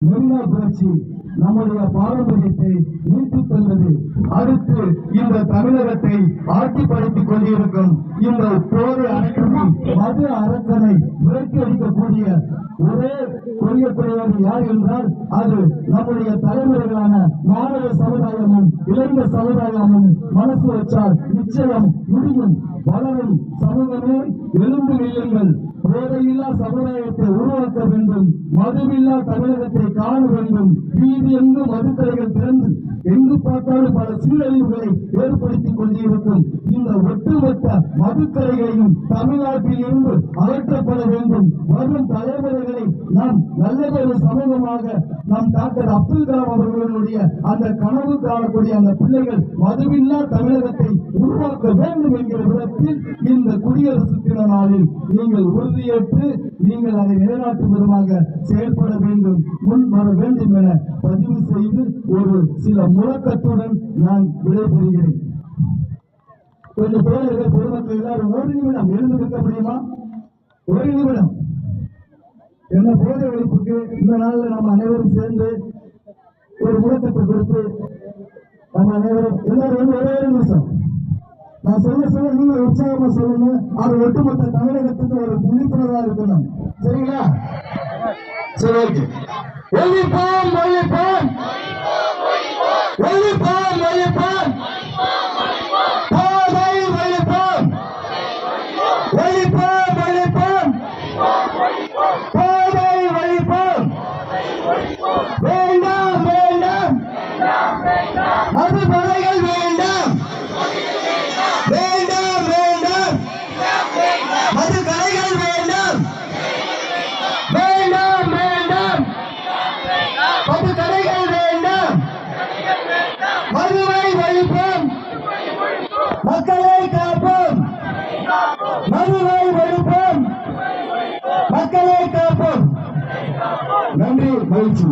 மெரினா புரட்சி நம்முடைய பாரம்பரியத்தை மீட்டுத் தந்தது. அடுத்து இந்த தமிழகத்தை ஆட்சிப்படுத்திக் கொண்டிருக்கும் இந்த போரை அடக்கி மது அரக்கனை விரட்டி அடிக்கக்கூடிய ஒரே கொள்கைப்படையாளர் யார் என்றால் அது நம்முடைய தலைமுறைகளான மாணவ சமுதாயமும் இளைஞர் சமுதாயமும் மனசு வச்சால் நிச்சயம் முடியும். வளரும் சமூகமே எழுந்து நில்லுங்கள். போதையில்லா சமுதாயத்தை உருவாக்க வேண்டும். மதுவில்லா தமிழகத்தை காண வேண்டும். வீதி எங்கு மதுக்கடைகள் திறந்து எங்கு பார்த்தாலும் பல சீரழிவுகளை ஏற்படுத்திக் கொண்டிருக்கும் இந்த ஒட்டுமொத்த மதுக்கடைகளையும் தமிழ்நாட்டில் இருந்து அகற்றப்பட வேண்டும். வரும் தலைமுறைகளை நாம் நல்லதொரு சமூகமாக நம் டாக்டர் அப்துல் கலாம் அவர்களுடைய அந்த கனவு காணக்கூடிய அந்த பிள்ளைகள் மதுவில்லா தமிழகத்தை உருவாக்க வேண்டும் என்கிற விதத்தில் இந்த குடியரசு தின நாளில் நீங்கள் உறுதியேற்று நீங்கள் அதை நிலைநாட்டும் விதமாக செயல்பட வேண்டும், முன் வர வேண்டும் என பதிவு செய்து ஒரு சில முழக்கத்துடன் நான் விடைபெறுகிறேன். கொஞ்சம் தோழர்கள் பொதுமக்கள் எல்லாரும் ஒரு நிமிடம் எழுந்து நிற்க முடியுமா? ஒரு நிமிடம். என்ன போதை ஒழிப்புக்கு இந்த நாளில் நம்ம அனைவரும் சேர்ந்து ஒரு முழக்கத்தை கொடுத்து நம்ம அனைவரும் எல்லாரும் ஒரே நிமிஷம் நான் சொல்ல நீங்க உற்சாகமா சொல்லுங்க. அது ஒட்டுமொத்த தமிழகத்துக்கு ஒரு விழிப்புணர்வா இருக்கணும். சரிங்களா? சரி, ஓகே. ஒழிப்போம் ஒழிப்போம் ஒழிப்போம் ஒழிப்போம் போதை ஒழிப்போம் ஒழிப்போம் ஒழிப்போம் போதை ஒழிப்போம். வேண்டாம் வேண்டாம் மது கொலைகள் வேண்டாம் வேண்டாம் வேண்டாம் மது கடைகள் வேண்டாம் வேண்டாம் வேண்டாம் மது கடைகள் வேண்டாம். மதுவை ஒழிப்போம், மக்களை காப்போம். மதுவை ஒழிப்போம், மக்களை காப்போம். நன்றி, மகிழ்ச்சி.